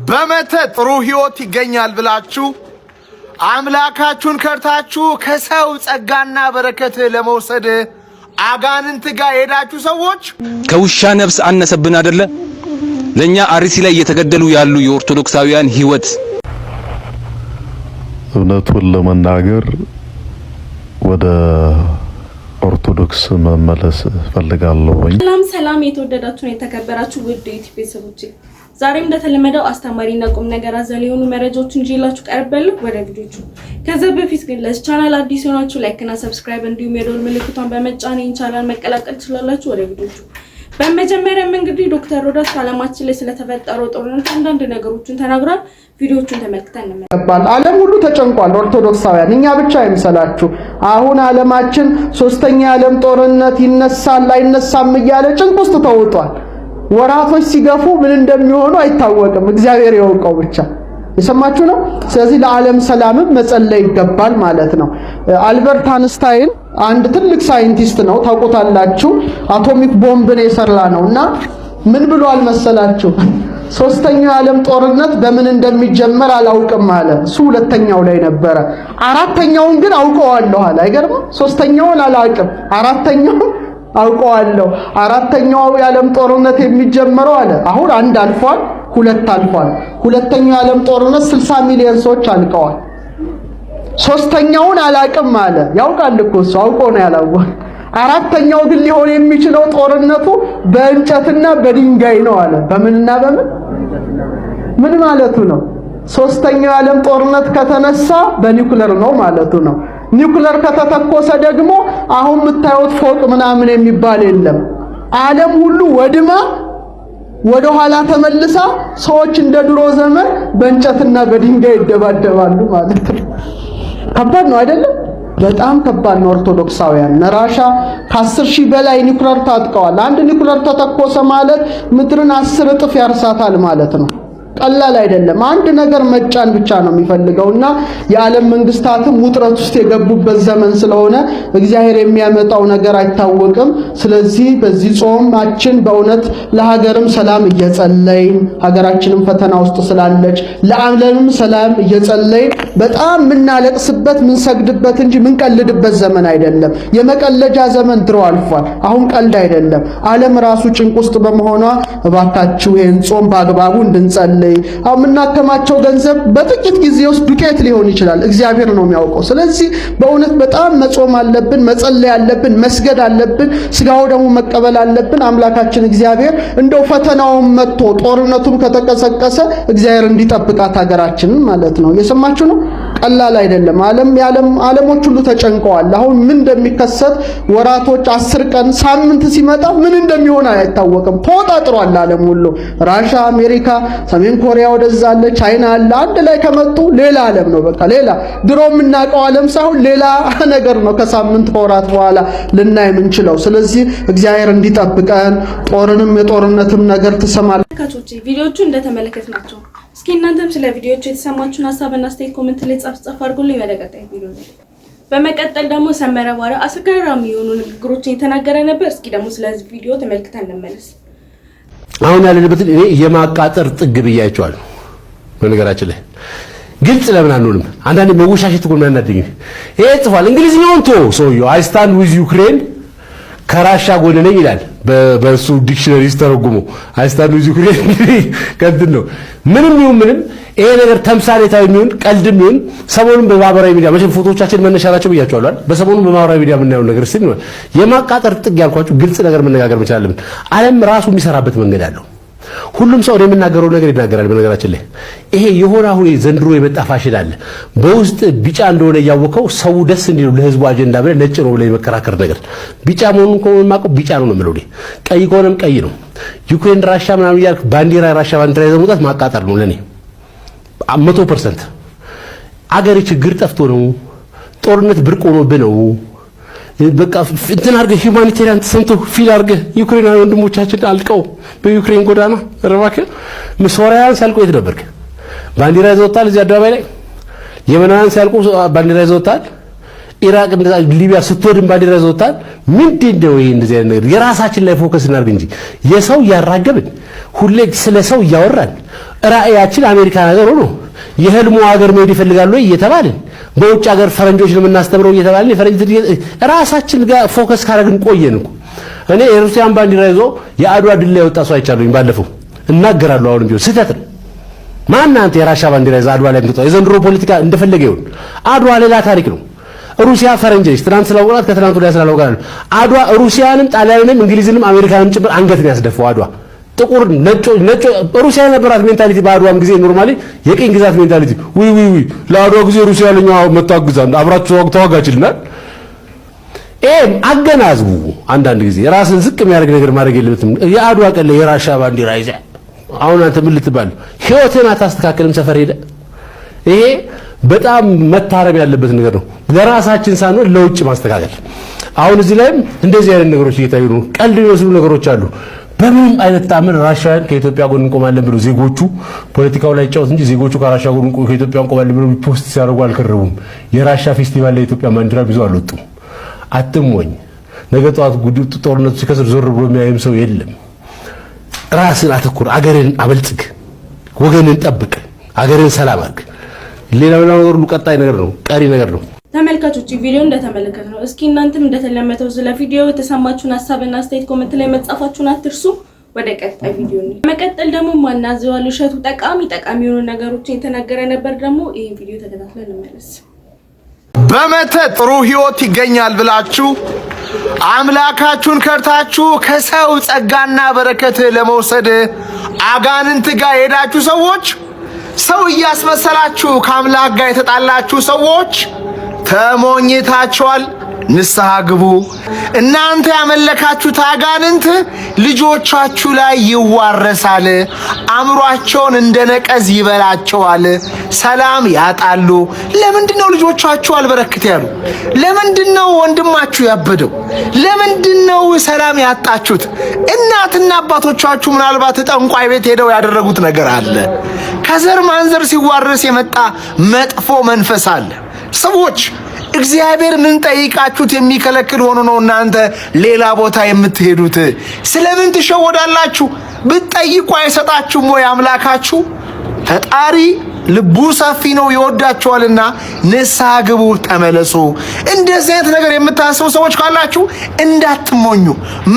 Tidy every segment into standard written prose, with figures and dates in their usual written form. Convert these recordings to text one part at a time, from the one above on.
በመተት ጥሩ ህይወት ይገኛል ብላችሁ አምላካችሁን ከርታችሁ ከሰው ጸጋና በረከት ለመውሰድ አጋንንት ጋር ሄዳችሁ ሰዎች ከውሻ ነፍስ አነሰብን አይደለ? ለኛ አርሲ ላይ እየተገደሉ ያሉ የኦርቶዶክሳውያን ህይወት እውነቱን ለመናገር ወደ ኦርቶዶክስ መመለስ ፈልጋለሁ። ሰላም የተወደዳችሁ የተከበራችሁ ውድ ዩቲዩብ ቤተሰቦች ዛሬም እንደተለመደው አስተማሪና ቁም ነገር አዘል የሆኑ መረጃዎችን ይዤላችሁ ቀርቤያለሁ። ወደ ቪዲዮቹ ከዛ በፊት ግን ለዚህ ቻናል አዲስ ሆናችሁ ላይክ እና ሰብስክራይብ እንዲሁም የደወል ምልክቷን በመጫን ይህን ቻናል መቀላቀል ትችላላችሁ። ወደ ቪዲዮቹ በመጀመሪያ እንግዲህ ዶክተር ሮዳስ ዓለማችን ላይ ስለተፈጠረው ጦርነት አንዳንድ ነገሮችን ተናግሯል። ቪዲዮቹን ተመልክተን እንመለከታለን። ዓለም ሁሉ ተጨንቋል። ኦርቶዶክሳውያን እኛ ብቻ አይምሰላችሁ። አሁን ዓለማችን ሶስተኛ ዓለም ጦርነት ይነሳል አይነሳም እያለ ጭንቅ ውስጥ ተውጧል። ወራቶች ሲገፉ ምን እንደሚሆኑ አይታወቅም። እግዚአብሔር ያውቀው ብቻ። የሰማችሁ ነው። ስለዚህ ለዓለም ሰላምም መጸለይ ይገባል ማለት ነው። አልበርት አንስታይን አንድ ትልቅ ሳይንቲስት ነው፣ ታውቁታላችሁ። አቶሚክ ቦምብን የሰራ ነውና ምን ብሏል መሰላችሁ? ሶስተኛው ዓለም ጦርነት በምን እንደሚጀመር አላውቅም አለ። እሱ ሁለተኛው ላይ ነበረ። አራተኛውን ግን አውቀዋለሁ አለ። አይገርም? ሶስተኛውን አላውቅም፣ አራተኛውን አውቀዋለሁ። አራተኛው የዓለም ጦርነት የሚጀመረው አለ አሁን አንድ አልፏል፣ ሁለት አልፏል። ሁለተኛው የዓለም ጦርነት 60 ሚሊዮን ሰዎች አልቀዋል። ሶስተኛውን አላውቅም አለ። ያውቃል እኮ እሱ አውቆ ነው ያላወቀው። አራተኛው ግን ሊሆን የሚችለው ጦርነቱ በእንጨትና በድንጋይ ነው አለ። በምንና በምን? ምን ማለቱ ነው? ሶስተኛው የዓለም ጦርነት ከተነሳ በኒውክለር ነው ማለቱ ነው። ኒውክለር ከተተኮሰ ደግሞ አሁን የምታዩት ፎቅ ምናምን የሚባል የለም። ዓለም ሁሉ ወድማ ወደ ኋላ ተመልሳ ሰዎች እንደ ድሮ ዘመን በእንጨትና በድንጋይ ይደባደባሉ ማለት ነው። ከባድ ነው አይደለም? በጣም ከባድ ነው። ኦርቶዶክሳውያን ነራሻ ከ10,000 በላይ ኒውክለር ታጥቀዋል። አንድ ኒውክለር ተተኮሰ ማለት ምድርን 10 እጥፍ ያርሳታል ማለት ነው። ቀላል አይደለም። አንድ ነገር መጫን ብቻ ነው የሚፈልገውና የዓለም መንግስታትም ውጥረት ውስጥ የገቡበት ዘመን ስለሆነ እግዚአብሔር የሚያመጣው ነገር አይታወቅም። ስለዚህ በዚህ ጾማችን በእውነት ለሀገርም ሰላም እየጸለይን ሀገራችንም ፈተና ውስጥ ስላለች ለዓለምም ሰላም እየጸለይን በጣም ምናለቅስበት ምንሰግድበት እንጂ ምንቀልድበት ዘመን አይደለም። የመቀለጃ ዘመን ድሮ አልፏል። አሁን ቀልድ አይደለም። ዓለም ራሱ ጭንቅ ውስጥ በመሆኗ እባካችሁ ይሄን ጾም በአግባቡ እንድንጸልይ አሁን የምናከማቸው ገንዘብ በጥቂት ጊዜ ውስጥ ዱቄት ሊሆን ይችላል። እግዚአብሔር ነው የሚያውቀው። ስለዚህ በእውነት በጣም መጾም አለብን፣ መጸለይ አለብን፣ መስገድ አለብን፣ ስጋው ደግሞ መቀበል አለብን። አምላካችን እግዚአብሔር እንደው ፈተናውን መጥቶ ጦርነቱም ከተቀሰቀሰ እግዚአብሔር እንዲጠብቃት ሀገራችንን ማለት ነው። የሰማችሁ ነው። ቀላል አይደለም። ዓለሞች ሁሉ ተጨንቀዋል። አሁን ምን እንደሚከሰት ወራቶች 10 ቀን ሳምንት ሲመጣ ምን እንደሚሆን አይታወቅም። ተወጣጥሯል ዓለም ሁሉ። ራሻ፣ አሜሪካ፣ ሰሜን ኮሪያ ወደዛ አለ፣ ቻይና አለ። አንድ ላይ ከመጡ ሌላ ዓለም ነው። በቃ ሌላ ድሮ የምናውቀው ዓለም ሳይሆን ሌላ ነገር ነው ከሳምንት ከወራት በኋላ ልናይ የምንችለው። ስለዚህ እግዚአብሔር እንዲጠብቀን ጦርንም የጦርነትም ነገር ትሰማለች። ካቾቼ ቪዲዮቹ እንደተመለከትናቸው እስኪ እናንተም ስለ ቪዲዮቹ የተሰማችሁን ሐሳብና አስተያየት ኮሜንት ላይ ጻፍ አድርጉልኝ። ወደ ቀጣይ ቪዲዮ ነው። በመቀጠል ደግሞ ሰመረ ባሪያ አስገራሚ የሆኑ ንግግሮችን የተናገረ ነበር። እስኪ ደግሞ ስለዚህ ቪዲዮ ተመልክተን እንመለስ። አሁን ያለንበትን እኔ የማቃጠር ጥግ ብያቸዋለሁ። በነገራችን ላይ ግልጽ ለምን አንሆንም? አንዳንዴ መወሻሸት እኮ ነው ያናደኝ። ይሄ ጽፏል እንግሊዝኛውን ሰውየው አይ ስታንድ ዊዝ ዩክሬን ከራሻ ጎን ነኝ ይላል። በእሱ ዲክሽነሪ ተረጉሞ አይ ስታንድ ዊዝ ዩክሬን ከእንትን ነው። ምንም ይሁን ምንም ይሄ ነገር ተምሳሌታዊ የሚሆን ቀልድም ይሁን ሰሞኑን በማህበራዊ ሚዲያ መቼም ፎቶዎቻችን መነሻ ናቸው ብያቸዋለሁ አይደል? በሰሞኑን በማህበራዊ ሚዲያ የምናየው ነገር ሲል ነው የማቃጠር ጥግ ያልኳችሁ። ግልጽ ነገር መነጋገር መቻል አለብን። ዓለም ራሱ የሚሰራበት መንገድ አለው። ሁሉም ሰው የሚናገረው ነገር ይናገራል። በነገራችን ላይ ይሄ የሆነ አሁን ዘንድሮ የመጣ ፋሽን አለ። በውስጥ ቢጫ እንደሆነ ያወቀው ሰው ደስ እንዲለው ለህዝቡ አጀንዳ ብለ ነጭ ነው ብለ የመከራከር ነገር ቢጫ መሆኑን ከማቀው ቢጫ ነው ነው የምለው። ቀይ ከሆነም ቀይ ነው። ዩክሬን ራሻ ምናምን ያልክ ባንዲራ ራሻ ባንዲራ ይዘው መውጣት ማቃጠር ነው ለኔ 100%። አገሬ ችግር ጠፍቶ ነው፣ ጦርነት ብርቅ ሆኖብህ ነው። በቃ እንትን አድርገህ ሂውማኒቴሪያን ተሰንቶ ፊል አድርገህ ዩክሬናውያን ወንድሞቻችን አልቀው በዩክሬን ጎዳና ረባከ ሶሪያውያን ሲያልቁ የት ነበርክ? ባንዲራ ይዘው ወጣል እዚህ አደባባይ ላይ። የመናውያን ሲያልቁ ባንዲራ ይዘው ወጣል። ኢራቅ እንደዛ ሊቢያ ስትወድም ባንዲራ ይዘው ወጣል። ምንድነው ይሄ? እንደዚህ አይነት ነገር የራሳችን ላይ ፎከስ እናድርግ እንጂ የሰው ያራገብን ሁሌ ስለ ሰው እያወራን ራእያችን አሜሪካ ነገር ሆኖ የህልሙ ሀገር መሄድ ይፈልጋሉ እየተባልን በውጭ ሀገር ፈረንጆች ነው የምናስተምረው እየተባልን የፈረንጅ ራሳችን ጋር ፎከስ ካረግን ቆየን እኮ። እኔ የሩሲያን ባንዲራ ይዞ የአድዋ ድል ላይ ወጣ ሰው አይቻለሁኝ ባለፈው እናገራለሁ። አሁንም ቢሆን ስህተት ነው። ማን አንተ የራሻ ባንዲራ ይዞ አድዋ ላይ የምትወጣው? የዘንድሮ ፖለቲካ እንደፈለገ ይሁን። አድዋ ሌላ ታሪክ ነው። ሩሲያ ፈረንጅ ነች። ትናንት ስላወቃት ከትናንት ወዲያ ስላወቃት አድዋ ሩሲያንም ጣሊያንንም እንግሊዝንም አሜሪካንም ጭምር አንገትን ያስደፋው አድዋ ጥቁር ነጭ ሩሲያ የነበራት ሜንታሊቲ በአድዋም ጊዜ ኖርማሊ የቅኝ ግዛት ሜንታሊቲ ዊ ለአድዋ ጊዜ ሩሲያ ለኛ መታግዛን አብራችሁ ተዋጋችልናል። አገናዝቡ። አንዳንድ ጊዜ ራስን ዝቅ የሚያደርግ ነገር ማድረግ የለበትም። የአድዋ ቀን ላይ የራሻ ባንዲራ ይዘህ አሁን አንተ ምን ልትባል ህይወትን አታስተካክልም? ሰፈር ሄደ። ይሄ በጣም መታረም ያለበት ነገር ነው። ለራሳችን ሳንሆን ለውጭ ማስተካከል። አሁን እዚህ ላይም እንደዚህ አይነት ነገሮች እየታዩ ነው። ቀልድ የሚመስሉ ነገሮች አሉ። በምንም አይነት ታምር ራሻን ከኢትዮጵያ ጎን እንቆማለን ብለው ዜጎቹ ፖለቲካው ላይ ጫወት እንጂ ዜጎቹ ከራሻ ጎን ከኢትዮጵያ እንቆማለን ብለው ፖስት ሲያደርጉ አልከረቡም። የራሻ ፌስቲቫል ላይ ኢትዮጵያ ባንዲራ ይዘው አልወጡም። አትሞኝ። ነገ ጠዋት ጦርነቱ ሲከስር ዞር ብሎ የሚያይም ሰው የለም። ራስን አተኩር። አገርን አበልጽግ። ወገንን ጠብቅ። አገርን ሰላም አድርግ። ሌላው ነገር ሁሉ ቀጣይ ነገር ነው፣ ቀሪ ነገር ነው። ተመልካቾች ቪዲዮ እንደተመለከተ ነው። እስኪ እናንተም እንደተለመደው ስለ ቪዲዮ የተሰማችሁን ሐሳብና አስተያየት ኮሜንት ላይ መጻፋችሁን አትርሱ። ወደ ቀጣይ ቪዲዮ ነው። መቀጠል ደግሞ ማናዘዋል እሸቱ ጠቃሚ የሆኑ ነገሮችን የተናገረ ነበር። ደግሞ ይሄን ቪዲዮ ተከታትለን እንመለስ። በመተት ጥሩ ህይወት ይገኛል ብላችሁ አምላካችሁን ከርታችሁ ከሰው ጸጋና በረከት ለመውሰድ አጋንንት ጋር ሄዳችሁ ሰዎች፣ ሰው እያስመሰላችሁ ከአምላክ ጋር የተጣላችሁ ሰዎች ተሞኝታችኋል። ንስሐ ግቡ። እናንተ ያመለካችሁት አጋንንት ልጆቻችሁ ላይ ይዋረሳል። አእምሯቸውን እንደ ነቀዝ ይበላቸዋል። ሰላም ያጣሉ። ለምንድነው ልጆቻችሁ አልበረክት ያሉ? ለምንድነው ወንድማችሁ ያበደው? ለምንድነው ሰላም ያጣችሁት? እናትና አባቶቻችሁ ምናልባት ጠንቋይ ቤት ሄደው ያደረጉት ነገር አለ። ከዘር ማንዘር ሲዋረስ የመጣ መጥፎ መንፈስ አለ። ሰዎች እግዚአብሔር ምን ጠይቃችሁት የሚከለክል ሆኖ ነው እናንተ ሌላ ቦታ የምትሄዱት? ስለምን ትሸወዳላችሁ? ብትጠይቁ አይሰጣችሁም ወይ አምላካችሁ? ፈጣሪ ልቡ ሰፊ ነው ይወዳችኋልና ንስሐ ግቡ፣ ተመለሱ። እንደዚህ አይነት ነገር የምታስቡ ሰዎች ካላችሁ እንዳትሞኙ።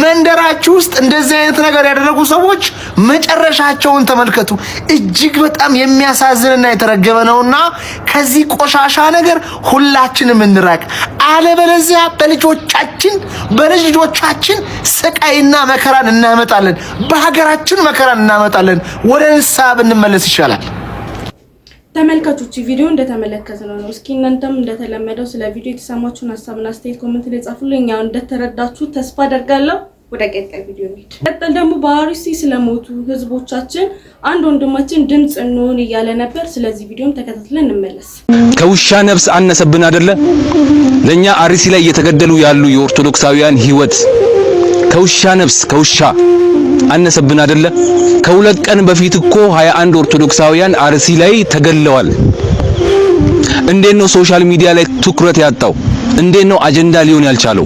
መንደራችሁ ውስጥ እንደዚህ አይነት ነገር ያደረጉ ሰዎች መጨረሻቸውን ተመልከቱ። እጅግ በጣም የሚያሳዝንና የተረገመ ነውና ከዚህ ቆሻሻ ነገር ሁላችንም እንራቅ። አለበለዚያ በልጅ ልጆቻችን ስቃይና መከራን እናመጣለን። በሀገራችን መከራን እናመጣለን። ወደ ንስሐ ብንመለስ ይሻላል። ተመልካቾች ቪዲዮ እንደተመለከተነው ነው። እስኪ እናንተም እንደተለመደው ስለ ቪዲዮ የተሰማችሁን ሐሳብና አስተያየት ኮሜንት ላይ ጻፉልኝ። ያው እንደተረዳችሁ ተስፋ አደርጋለሁ። ወደ ቀጣይ ቪዲዮ እንሂድ። ቀጥል ደግሞ በአርሲ ስለሞቱ ህዝቦቻችን አንድ ወንድማችን ድምጽ እንሆን እያለ ነበር። ስለዚህ ቪዲዮም ተከታትለን እንመለስ። ከውሻ ነፍስ አነሰብን አይደለ? ለኛ አርሲ ላይ እየተገደሉ ያሉ የኦርቶዶክሳውያን ህይወት ከውሻ ነፍስ ከውሻ አነሰብን አይደለ? ከሁለት ቀን በፊት እኮ 21 ኦርቶዶክሳውያን አርሲ ላይ ተገለዋል። እንዴት ነው ሶሻል ሚዲያ ላይ ትኩረት ያጣው? እንዴት ነው አጀንዳ ሊሆን ያልቻለው?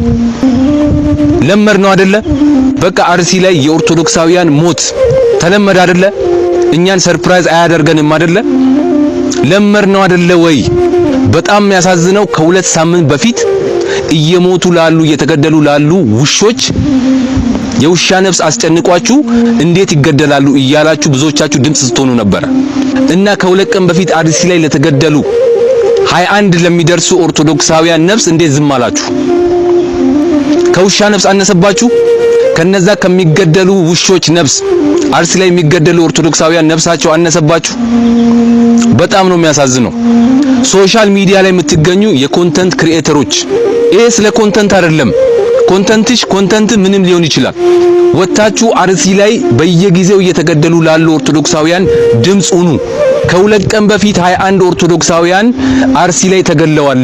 ለመር ነው አይደለ? በቃ አርሲ ላይ የኦርቶዶክሳውያን ሞት ተለመደ አይደለ? እኛን ሰርፕራይዝ አያደርገንም አይደለ? ለመር ነው አይደለ ወይ? በጣም የሚያሳዝነው ከሁለት ሳምንት በፊት እየሞቱ ላሉ እየተገደሉ ላሉ ውሾች የውሻ ነፍስ አስጨንቋችሁ እንዴት ይገደላሉ እያላችሁ ብዙዎቻችሁ ድምጽ ስትሆኑ ነበር። እና ከሁለት ቀን በፊት አርሲ ላይ ለተገደሉ 21 ለሚደርሱ ኦርቶዶክሳውያን ነፍስ እንዴት ዝም አላችሁ? ከውሻ ነፍስ አነሰባችሁ? ከነዛ ከሚገደሉ ውሾች ነፍስ አርሲ ላይ የሚገደሉ ኦርቶዶክሳውያን ነፍሳቸው አነሰባችሁ? በጣም ነው የሚያሳዝነው። ሶሻል ሚዲያ ላይ የምትገኙ የኮንተንት ክሪኤተሮች ይሄ ስለ ኮንተንት አይደለም። ኮንተንት ምንም ሊሆን ይችላል። ወጣችሁ አርሲ ላይ በየጊዜው እየተገደሉ ላሉ ኦርቶዶክሳውያን ድምጽ ሁኑ። ከሁለት ቀን በፊት 21 ኦርቶዶክሳውያን አርሲ ላይ ተገለዋል።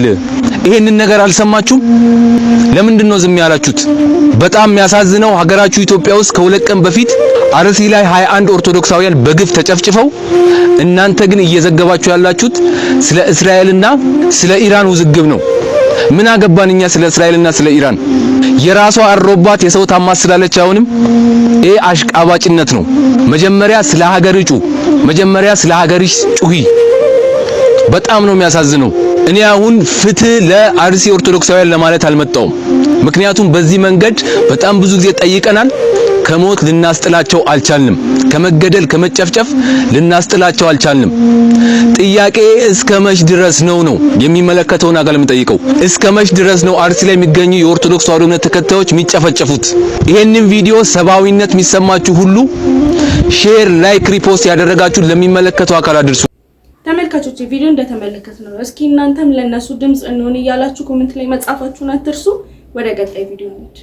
ይሄንን ነገር አልሰማችሁም? ለምንድን ነው ዝም ያላችሁት? በጣም የሚያሳዝነው ሀገራችሁ ኢትዮጵያ ውስጥ ከሁለት ቀን በፊት አርሲ ላይ 21 ኦርቶዶክሳውያን በግፍ ተጨፍጭፈው፣ እናንተ ግን እየዘገባችሁ ያላችሁት ስለ እስራኤልና ስለ ኢራን ውዝግብ ነው። ምን አገባን እኛ ስለ እስራኤልና ስለ ኢራን? የራሷ አሮባት የሰው ታማስላለች። አሁንም ይሄ አሽቃባጭነት ነው። መጀመሪያ ስለ ሀገር እጩ መጀመሪያ ስለ ሀገርሽ ጩሂ። በጣም ነው የሚያሳዝነው። እኔ አሁን ፍትህ ለአርሲ ኦርቶዶክሳውያን ለማለት አልመጣውም። ምክንያቱም በዚህ መንገድ በጣም ብዙ ጊዜ ጠይቀናል። ከሞት ልናስጥላቸው አልቻልንም። ከመገደል ከመጨፍጨፍ ልናስጥላቸው አልቻልንም። ጥያቄ እስከ መች ድረስ ነው የሚመለከተውን አካል የምጠይቀው። እስከ መች ድረስ ነው አርሲ ላይ የሚገኙ የኦርቶዶክስ ተዋሕዶ እምነት ተከታዮች የሚጨፈጨፉት? ይሄንን ቪዲዮ ሰብአዊነት የሚሰማችሁ ሁሉ ሼር፣ ላይክ፣ ሪፖስት ያደረጋችሁ ለሚመለከተው አካል አድርሱ። ተመልካቾች ቪዲዮ እንደተመለከትነው ነው። እስኪ እናንተም ለነሱ ድምጽ እንሆን እያላችሁ ኮሜንት ላይ መጻፋችሁን አትርሱ። ወደ ቀጣይ ቪዲዮ እንሂድ።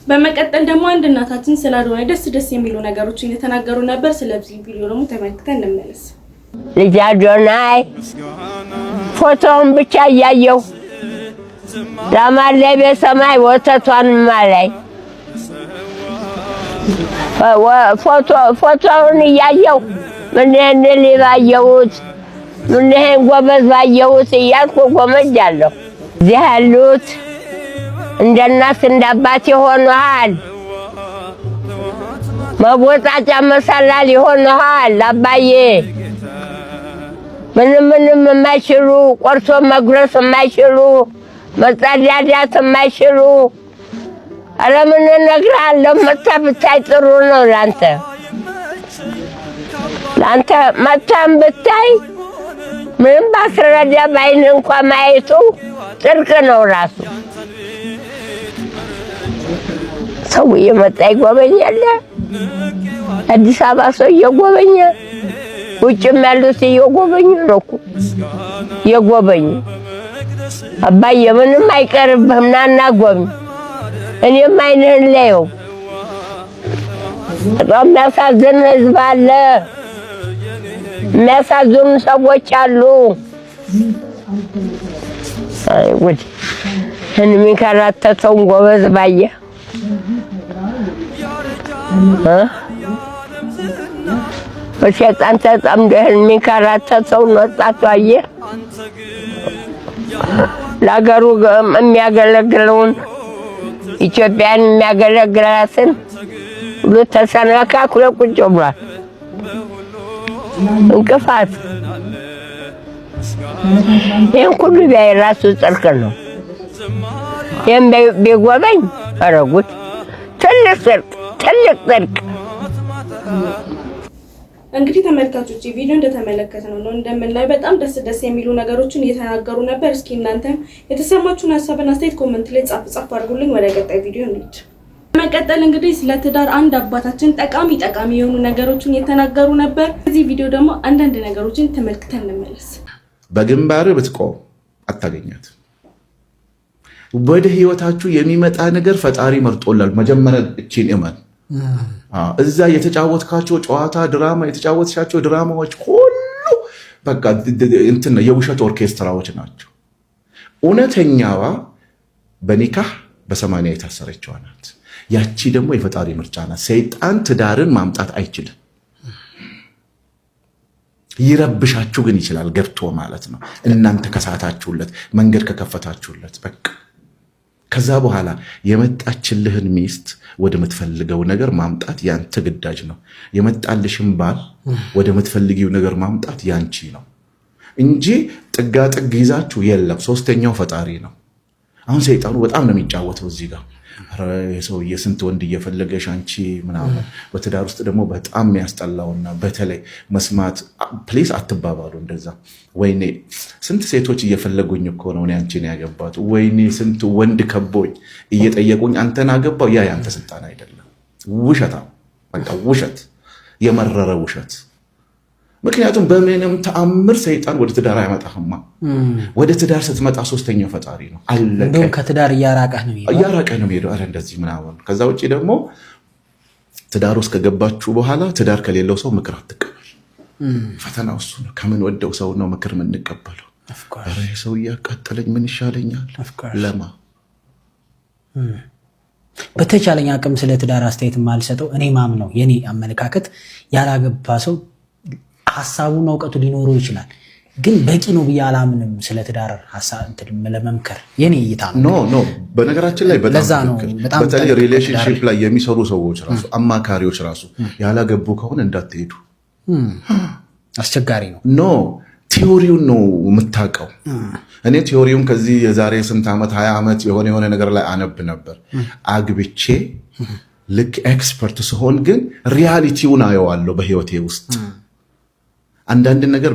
በመቀጠል ደግሞ አንድ እናታችን ስለ አዶናይ ደስ የሚሉ ነገሮችን እየተናገሩ ነበር። ስለዚህ ቪዲዮ ደግሞ ተመልክተን እንመለስ። ልጅ አዶናይ ፎቶውን ብቻ እያየሁ ላማለይ በሰማይ ወተቷን ማላይ ፎቶውን እያየሁ ምን ሊባየሁት ምን ጎበዝ ባየሁት እያልኩ ጎመጃለሁ። እዚህ ያሉት እንደ እናት እንደ አባት ይሆናል። መቦጣጫ መሰላል ይሆናል። አባዬ ምንም የማይችሉ ቆርሶ መጉረስ የማይችሉ መጸዳዳት የማይችሉ ኧረ ምን እነግርሃለሁ። ብታይ ጥሩ ነው ላንተ መታም ብታይ ምንም ባስረዳ ባይን እንኳን ማየቱ ጥርቅ ነው ራሱ። ሰው እየመጣ ይጎበኛል። አዲስ አበባ ሰው እየጎበኘ ውጭም ያሉት እየጎበኙ ነው እኮ እየጎበኙ። አባዬ ምንም አይቀርብህም ናና ጎብኝ። እኔም አይንህን ላየው። በጣም የሚያሳዝን ህዝብ አለ። የሚያሳዝኑ ሰዎች አሉ። አይ ጉድ! የሚንከራተተውን ጎበዝ ባየ በሸጣን ተጠምደህ የሚንከራተተውን ወጣቱ አየ። ለሀገሩ የሚያገለግለውን ኢትዮጵያን የሚያገለግላትን ሁሉ ተሰነካክሎ ቁጭ ብሏል። እንቅፋት ይህን ሁሉ ቢያይ ራሱ ጽድቅ ነው። ይህም ቢጎበኝ አረጉት ትልቅ ጽድቅ። እንግዲህ ተመልካቾች ቪዲዮ እንደተመለከትነው ነው እንደምናየው በጣም ደስ የሚሉ ነገሮችን እየተናገሩ ነበር። እስኪ እናንተም የተሰማችሁን ሀሳብና አስተያየት ኮሜንት ላይ ጻፍ አድርጉልኝ። ወደ ቀጣይ ቪዲዮ እንሂድ። በመቀጠል እንግዲህ ስለ ትዳር አንድ አባታችን ጠቃሚ የሆኑ ነገሮችን እየተናገሩ ነበር። እዚህ ቪዲዮ ደግሞ አንዳንድ ነገሮችን ተመልክተን እንመለስ። በግንባር ብትቆም አታገኛት። ወደ ህይወታችሁ የሚመጣ ነገር ፈጣሪ መርጦላል። መጀመሪያ እቺን እመን። እዛ የተጫወትካቸው ጨዋታ ድራማ የተጫወትሻቸው ድራማዎች ሁሉ በቃ እንትን የውሸት ኦርኬስትራዎች ናቸው። እውነተኛዋ በኒካህ በ80 የታሰረችዋ ናት። ያቺ ደግሞ የፈጣሪ ምርጫ ናት። ሰይጣን ትዳርን ማምጣት አይችልም። ይረብሻችሁ ግን ይችላል ገብቶ ማለት ነው። እናንተ ከሳታችሁለት መንገድ ከከፈታችሁለት በቃ ከዛ በኋላ የመጣችልህን ሚስት ወደ ምትፈልገው ነገር ማምጣት ያንተ ግዳጅ ነው። የመጣልሽን ባል ወደ ምትፈልጊው ነገር ማምጣት ያንቺ ነው እንጂ ጥጋጥግ ይዛችሁ የለም። ሶስተኛው ፈጣሪ ነው። አሁን ሰይጣኑ በጣም ነው የሚጫወተው እዚህ ጋር። የሰውዬ ስንት ወንድ እየፈለገሽ አንቺ ምናምን። በትዳር ውስጥ ደግሞ በጣም የሚያስጠላውና በተለይ መስማት ፕሊስ አትባባሉ እንደዛ። ወይኔ ስንት ሴቶች እየፈለጉኝ እኮ ነው እኔ አንቺን ያገባት፣ ወይኔ ስንት ወንድ ከቦኝ እየጠየቁኝ አንተን አገባው። ያ ያንተ ስልጣን አይደለም። ውሸታ በቃ ውሸት፣ የመረረ ውሸት። ምክንያቱም በምንም ተአምር ሰይጣን ወደ ትዳር አይመጣህማ። ወደ ትዳር ስትመጣ ሶስተኛው ፈጣሪ ነው። አለቀ። እንደውም ከትዳር እያራቀህ ነው የሚሄደው። አረ እንደዚህ ምናምን። ከዛ ውጪ ደግሞ ትዳር ውስጥ ከገባችሁ በኋላ ትዳር ከሌለው ሰው ምክር አትቀበል። ፈተናው እሱ ነው። ከምን ወደው ሰው ነው ምክር የምንቀበለው? አረ ሰው እያቃጠለኝ ምን ይሻለኛል ለማ በተቻለኝ አቅም ስለ ትዳር አስተያየት የማልሰጠው እኔ ማም ነው። የኔ አመለካከት ያላገባ ሰው ሐሳቡና እውቀቱ ሊኖረው ይችላል፣ ግን በቂ ነው ብዬ አላምንም። ስለ ትዳር ሐሳብ ለመምከር የኔ እይታ ነው። ኖ በነገራችን ላይ በጣም በተለይ ሪሌሽንሺፕ ላይ የሚሰሩ ሰዎች ራሱ አማካሪዎች ራሱ ያላገቡ ከሆነ እንዳትሄዱ አስቸጋሪ ነው። ኖ ቲዮሪውን ነው የምታውቀው። እኔ ቲዮሪውን ከዚህ የዛሬ ስንት ዓመት 20 ዓመት የሆነ ነገር ላይ አነብ ነበር። አግብቼ ልክ ኤክስፐርት ስሆን ግን ሪያሊቲውን አየዋለሁ በህይወቴ ውስጥ። አንዳንድ ነገር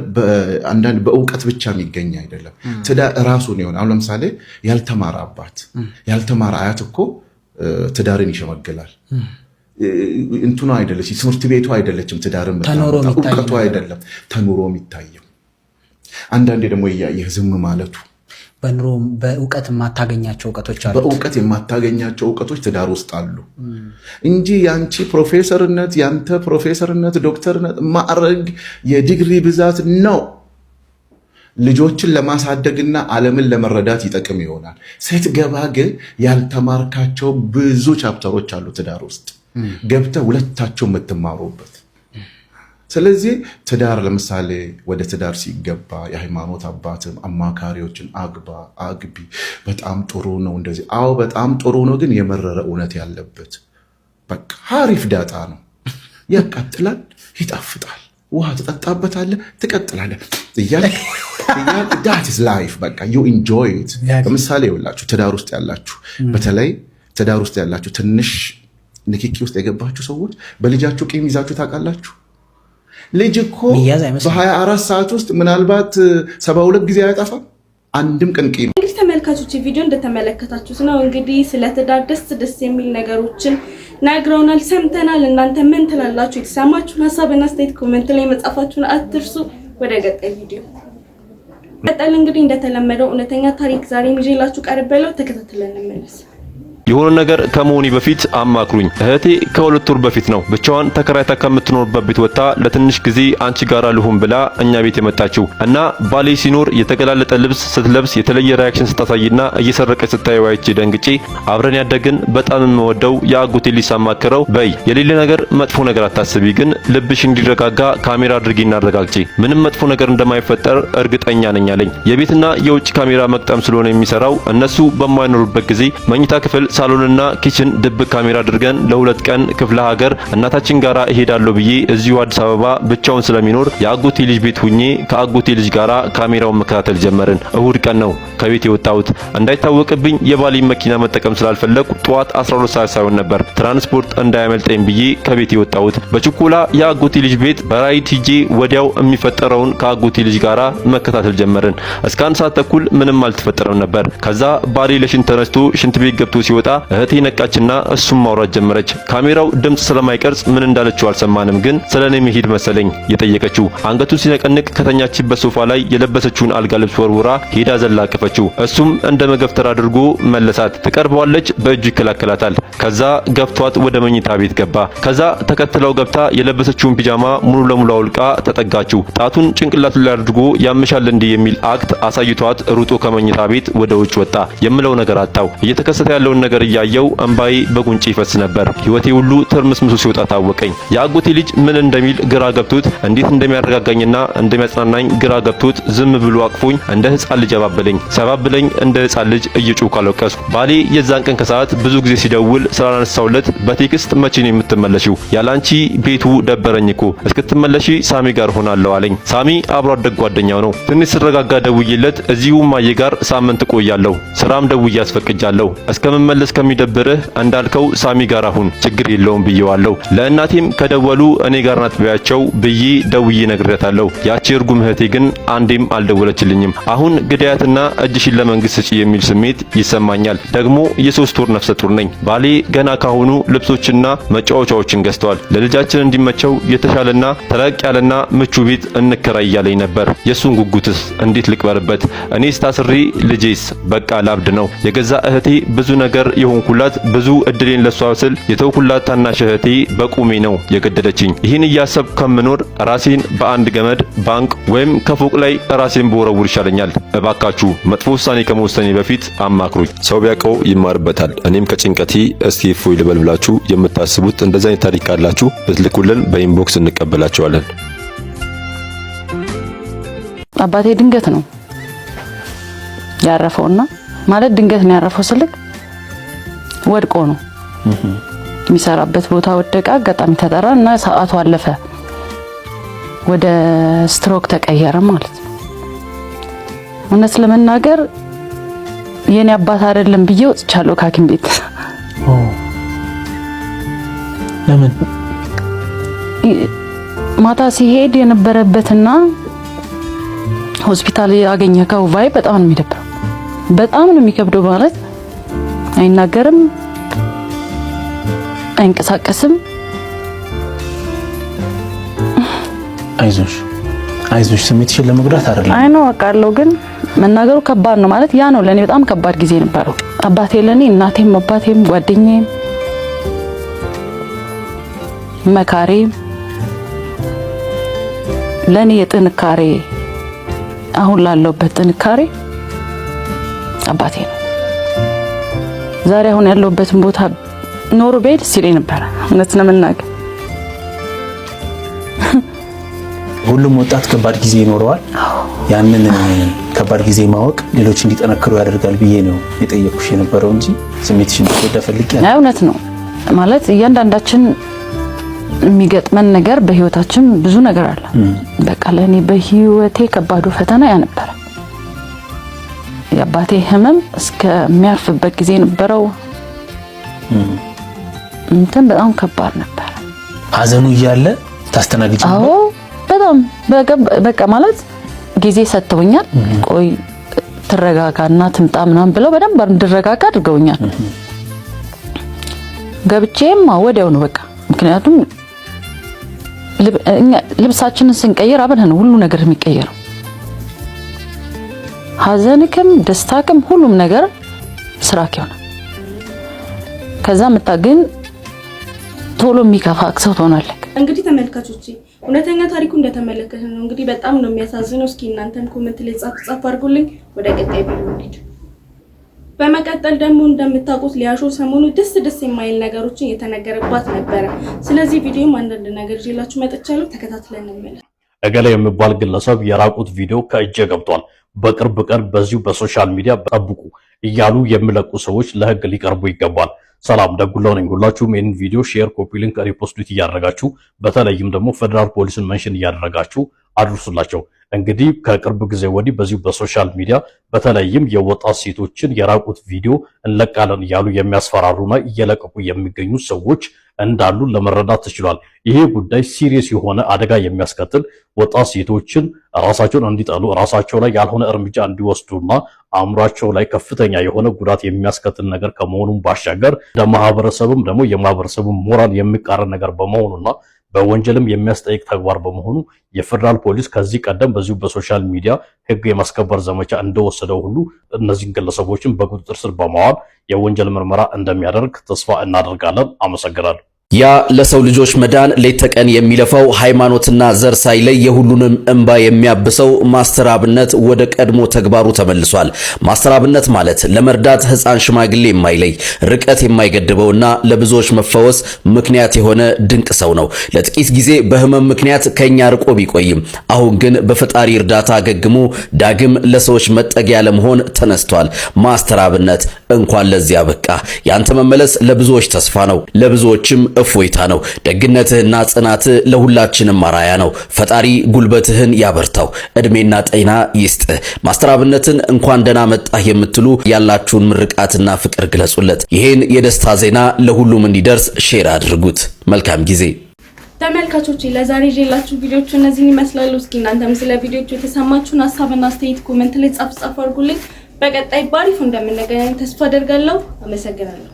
በእውቀት ብቻ የሚገኝ አይደለም። ትዳር ራሱን ይሆን። አሁን ለምሳሌ ያልተማረ አባት ያልተማረ አያት እኮ ትዳርን ይሸመግላል። እንትኑ አይደለች ትምህርት ቤቱ አይደለችም ትዳርን እውቀቱ አይደለም ተኑሮ የሚታየው። አንዳንዴ ደግሞ እያየህ ዝም ማለቱ በኑሮ በእውቀት የማታገኛቸው እውቀቶች አሉ። በእውቀት የማታገኛቸው እውቀቶች ትዳር ውስጥ አሉ እንጂ ያንቺ ፕሮፌሰርነት ያንተ ፕሮፌሰርነት ዶክተርነት ማዕረግ የዲግሪ ብዛት ነው ልጆችን ለማሳደግና ዓለምን ለመረዳት ይጠቅም ይሆናል። ስትገባ ግን ያልተማርካቸው ብዙ ቻፕተሮች አሉ ትዳር ውስጥ ገብተህ ሁለታቸው የምትማሩበት። ስለዚህ ትዳር ለምሳሌ ወደ ትዳር ሲገባ የሃይማኖት አባትም አማካሪዎችን አግቢ በጣም ጥሩ ነው እንደዚህ አዎ በጣም ጥሩ ነው፣ ግን የመረረ እውነት ያለበት በቃ አሪፍ ዳጣ ነው። ያቃጥላል፣ ይጣፍጣል፣ ውሃ ትጠጣበታለህ፣ ትቀጥላለህ እያልክ that is life በቃ you enjoy it። ለምሳሌ ይኸውላችሁ ትዳር ውስጥ ያላችሁ በተለይ ትዳር ውስጥ ያላችሁ ትንሽ ንክኪ ውስጥ የገባችሁ ሰዎች በልጃችሁ ቂም ይዛችሁ ታውቃላችሁ? ልጅ እኮ በ24 ሰዓት ውስጥ ምናልባት 72 ጊዜ አያጠፋም፣ አንድም ቀን ቂም። እንግዲህ ተመልካቾች ቪዲዮ እንደተመለከታችሁት ነው። እንግዲህ ስለ ትዳር ደስ የሚል ነገሮችን ነግረውናል፣ ሰምተናል። እናንተ ምን ትላላችሁ? የተሰማችሁን ሀሳብና አስተያየት ኮሜንት ላይ መጻፋችሁን አትርሱ። ወደ ቀጣይ ቪዲዮ ቀጣል። እንግዲህ እንደተለመደው እውነተኛ ታሪክ ዛሬም ይዤላችሁ ቀርቤያለሁ። ተከታትለን እንመለስ። የሆነ ነገር ከመሆኑ በፊት አማክሩኝ። እህቴ ከሁለት ወር በፊት ነው ብቻዋን ተከራይታ ከምትኖርበት ቤት ወጣ ለትንሽ ጊዜ አንቺ ጋር ልሁን ብላ እኛ ቤት የመጣችው እና ባሌ ሲኖር የተገላለጠ ልብስ ስትለብስ የተለየ ሪአክሽን ስታሳይና እየሰረቀች ስታየው አይቼ ደንግጬ አብረን ያደግን በጣም የምወደው የአጎቴ ልጅ ሳማክረው በይ የሌለ ነገር መጥፎ ነገር አታስቢ፣ ግን ልብሽ እንዲረጋጋ ካሜራ አድርጊና አረጋግጪ፣ ምንም መጥፎ ነገር እንደማይፈጠር እርግጠኛ ነኝ አለኝ። የቤትና የውጭ ካሜራ መቅጠም ስለሆነ የሚሰራው እነሱ በማይኖሩበት ጊዜ መኝታ ክፍል ሳሎንና ኪችን ድብቅ ካሜራ አድርገን ለሁለት ቀን ክፍለ ሀገር እናታችን ጋራ እሄዳለሁ ብዬ እዚሁ አዲስ አበባ ብቻውን ስለሚኖር የአጎቴ ልጅ ቤት ሁኜ ከአጎቴ ልጅ ጋራ ካሜራውን መከታተል ጀመርን። እሁድ ቀን ነው ከቤት የወጣሁት። እንዳይታወቅብኝ የባሌ መኪና መጠቀም ስላልፈለኩ ጠዋት 12 ሰዓት ሳይሆን ነበር ትራንስፖርት እንዳያመልጠኝ ብዬ ከቤት የወጣሁት። በችኮላ የአጎቴ ልጅ ቤት በራይት ሂጄ ወዲያው የሚፈጠረውን ከአጎቴ ልጅ ጋራ መከታተል ጀመርን። እስከ 1 ሰዓት ተኩል ምንም አልተፈጠረም ነበር። ከዛ ባሌ ለሽንት ተነስቶ ሽንት ቤት ገብቶ ሲወጣ እህቴ ነቃችና እሱም ማውራት ጀመረች። ካሜራው ድምጽ ስለማይቀርጽ ምን እንዳለችው አልሰማንም፣ ግን ስለኔ መሄድ መሰለኝ የጠየቀችው። አንገቱን ሲነቀንቅ ከተኛችበት ሶፋ ላይ የለበሰችውን አልጋ ልብስ ወርውራ ሄዳ ዘላቀፈችው። እሱም እንደ መገፍተር አድርጎ መለሳት። ትቀርበዋለች፣ በእጁ ይከላከላታል። ከዛ ገፍቷት ወደ መኝታ ቤት ገባ። ከዛ ተከትለው ገብታ የለበሰችውን ፒጃማ ሙሉ ለሙሉ አውልቃ ተጠጋችው። ጣቱን ጭንቅላቱ ላይ አድርጎ ያምሻል እንዲህ የሚል አክት አሳይቷት ሩጦ ከመኝታ ቤት ወደ ውጭ ወጣ። የምለው ነገር አጣው። እየተከሰተ ያለውን ነገር እያየው እንባዬ በጉንጭ ይፈስ ነበር። ህይወቴ ሁሉ ትርምስምሱ ሲወጣ ታወቀኝ። የአጎቴ ልጅ ምን እንደሚል ግራ ገብቶት እንዴት እንደሚያረጋጋኝና እንደሚያጽናናኝ ግራ ገብቶት ዝም ብሎ አቅፎኝ እንደ ህፃን ልጅ ሰባብለኝ እንደ ህፃን ልጅ እየጮኩ አለቀስኩ። ባሌ የዛን ቀን ከሰዓት ብዙ ጊዜ ሲደውል ስላነሳውለት በቴክስት መቼ ነው የምትመለሺው? ያላንቺ ቤቱ ደበረኝ እኮ እስክትመለሺ ሳሚ ጋር ሆናለሁ አለኝ። ሳሚ አብሮ አደግ ጓደኛው ነው። ትንሽ ስረጋጋ ደውዬለት እዚሁ ማየ ጋር ሳምንት ቆያለሁ፣ ስራም ደውዬ አስፈቅጃለሁ፣ እስከምመለስ ከሚደብርህ እንዳልከው ሳሚ ጋር አሁን ችግር የለውም ብዬዋለሁ። ለእናቴም ከደወሉ እኔ ጋር ናት ብያቸው ብዬ ደውዬ ነግሬያታለሁ። ያቺ እርጉም እህቴ ግን አንዴም አልደወለችልኝም። አሁን ግዳያትና እጅሽን ለመንግስት ስጪ የሚል ስሜት ይሰማኛል። ደግሞ የ3 ወር ነፍሰ ጡር ነኝ። ባሌ ገና ካሁኑ ልብሶችና መጫወቻዎችን ገዝቷል። ለልጃችን እንዲመቸው የተሻለና ተለቅ ያለና ምቹ ቤት እንከራይ እያለኝ ነበር። የሱን ጉጉትስ እንዴት ልቅበርበት? እኔስ ታስሬ ልጄስ በቃ ላብድ ነው። የገዛ እህቴ ብዙ ነገር የሆንኩላት ብዙ እድሌን ለሷ ስል የተውኩላት ታናሽ እህቴ በቁሜ ነው የገደለችኝ። ይህን እያሰብኩ ከምኖር ራሴን በአንድ ገመድ ባንክ ወይም ከፎቅ ላይ ራሴን በወረውር ይሻለኛል። እባካችሁ መጥፎ ውሳኔ ከመወሰኔ በፊት አማክሩኝ። ሰው ቢያውቀው ይማርበታል። እኔም ከጭንቀቴ እስቲ እፎይ ልበል ብላችሁ የምታስቡት እንደዛ አይነት ታሪክ ካላችሁ ብትልኩልን በኢንቦክስ እንቀበላቸዋለን። አባቴ ድንገት ነው ያረፈውና ማለት ድንገት ነው ያረፈው ስልክ ወድቆ ነው የሚሰራበት ቦታ ወደቀ። አጋጣሚ ተጠራ እና ሰዓቱ አለፈ ወደ ስትሮክ ተቀየረ ማለት ነው። እውነት ለመናገር የኔ አባት አይደለም ብዬ ወጥቻለሁ ከሐኪም ቤት። ለምን? ማታ ሲሄድ የነበረበትና ሆስፒታል ያገኘከው ቫይ በጣም ነው የሚደብረው። በጣም ነው የሚከብደው ማለት አይናገርም፣ አይንቀሳቀስም። አይዞሽ ስሜትሽን ለመጉዳት አይደለም። አይ ነው አውቃለሁ፣ ግን መናገሩ ከባድ ነው ማለት ያ ነው ለኔ በጣም ከባድ ጊዜ ነበረው። አባቴ ለኔ እናቴም አባቴም ጓደኛዬም መካሬ ለኔ የጥንካሬ አሁን ላለሁበት ጥንካሬ አባቴ ነው። ዛሬ አሁን ያለሁበትን ቦታ ኖሮ ቤት ሲለኝ ነበር እውነት ለመናገር። ሁሉም ወጣት ከባድ ጊዜ ይኖረዋል። ያንን ከባድ ጊዜ ማወቅ ሌሎች እንዲጠነክሩ ያደርጋል ብዬ ነው የጠየቁሽ የነበረው እንጂ ስሜትሽን እንድትጎዳ ፈልጌ አይደለም። እውነት ነው ማለት እያንዳንዳችን የሚገጥመን ነገር በህይወታችን ብዙ ነገር አለ። በቃ ለኔ በህይወቴ ከባዱ ፈተና ያ ነበር። የአባቴ ህመም እስከሚያርፍበት ጊዜ ነበረው እንትን በጣም ከባድ ነበር። ሀዘኑ እያለ ታስተናግጂ ነበር? አዎ በጣም በቃ ማለት ጊዜ ሰጥተውኛል። ቆይ ትረጋጋና ትምጣ ምናምን ብለው በደንብ እንድረጋጋ አድርገውኛል። ገብቼም ወዲያው ነው በቃ ምክንያቱም ልብሳችንን ስንቀይር አብረን ነው ሁሉ ነገር የሚቀየረው። ሀዘንክም ደስታክም ሁሉም ነገር ስራክ ይሆናል። ከዛ መታገን ቶሎ የሚከፋክ ሰው ትሆናለህ። እንግዲህ ተመልካቾቼ እውነተኛ ታሪኩ እንደተመለከትን ነው። እንግዲህ በጣም ነው የሚያሳዝነው። እስኪ እናንተም ኮሜንት ላይ ጻፍ አድርጉልኝ። ወደ ቀጣይ ቪዲዮ እንሂድ። በመቀጠል ደግሞ እንደምታውቁት ሊያሾ ሰሞኑ ደስ የማይል ነገሮችን እየተነገረባት ነበረ። ስለዚህ ቪዲዮም አንዳንድ ነገር ይዤላችሁ መጥቻለሁ። ተከታትለን እንመለስ። እገሌ የሚባል ግለሰብ የራቁት ቪዲዮ ከእጄ ገብቷል፣ በቅርብ ቀን በዚሁ በሶሻል ሚዲያ ጠብቁ እያሉ የሚለቁ ሰዎች ለህግ ሊቀርቡ ይገባል። ሰላም ደጉላው ነኝ። ሁላችሁም ይህንን ቪዲዮ ሼር፣ ኮፒ ሊንክ፣ ሪፖስት እያደረጋችሁ በተለይም ደግሞ ፌደራል ፖሊስን መንሽን እያደረጋችሁ አድርሱላቸው። እንግዲህ ከቅርብ ጊዜ ወዲህ በዚሁ በሶሻል ሚዲያ በተለይም የወጣት ሴቶችን የራቁት ቪዲዮ እንለቃለን እያሉ የሚያስፈራሩና እየለቀቁ የሚገኙ ሰዎች እንዳሉ ለመረዳት ተችሏል። ይሄ ጉዳይ ሲሪየስ የሆነ አደጋ የሚያስከትል ወጣት ሴቶችን ራሳቸውን እንዲጠሉ ራሳቸው ላይ ያልሆነ እርምጃ እንዲወስዱና አእምሯቸው ላይ ከፍተኛ የሆነ ጉዳት የሚያስከትል ነገር ከመሆኑም ባሻገር ለማህበረሰብም ደግሞ የማህበረሰቡ ሞራል የሚቃረን ነገር በመሆኑና በወንጀልም የሚያስጠይቅ ተግባር በመሆኑ የፌደራል ፖሊስ ከዚህ ቀደም በዚሁ በሶሻል ሚዲያ ህግ የማስከበር ዘመቻ እንደወሰደው ሁሉ እነዚህን ግለሰቦችን በቁጥጥር ስር በማዋል የወንጀል ምርመራ እንደሚያደርግ ተስፋ እናደርጋለን። አመሰግናለሁ። ያ ለሰው ልጆች መዳን ሌት ተቀን የሚለፋው ሃይማኖትና ዘር ሳይለይ የሁሉንም እንባ የሚያብሰው ማስተር አብነት ወደ ቀድሞ ተግባሩ ተመልሷል። ማስተር አብነት ማለት ለመርዳት ህፃን ሽማግሌ የማይለይ ርቀት የማይገድበውና ለብዙዎች መፈወስ ምክንያት የሆነ ድንቅ ሰው ነው። ለጥቂት ጊዜ በህመም ምክንያት ከኛ ርቆ ቢቆይም አሁን ግን በፈጣሪ እርዳታ አገግሞ ዳግም ለሰዎች መጠጊያ ለመሆን ተነስቷል። ማስተር አብነት እንኳን ለዚያ በቃ። ያንተ መመለስ ለብዙዎች ተስፋ ነው፣ ለብዙዎችም እፎይታ ነው። ደግነትህና ጽናትህ ለሁላችንም አራያ ነው። ፈጣሪ ጉልበትህን ያበርታው፣ እድሜና ጤና ይስጥህ። ማስተር አብነትን እንኳን ደህና መጣህ የምትሉ ያላችሁን ምርቃትና ፍቅር ግለጹለት። ይሄን የደስታ ዜና ለሁሉም እንዲደርስ ሼር አድርጉት። መልካም ጊዜ። ተመልካቾቼ ለዛሬ ይዤላችሁ ቪዲዮዎች እነዚህን ይመስላሉ። እስኪ እናንተም ስለ ቪዲዮቹ የተሰማችሁን ሀሳብና አስተያየት ኮሜንት ላይ ጻፍ አድርጉልኝ። በቀጣይ ባሪፍ እንደምንገናኝ ተስፋ አደርጋለሁ። አመሰግናለሁ።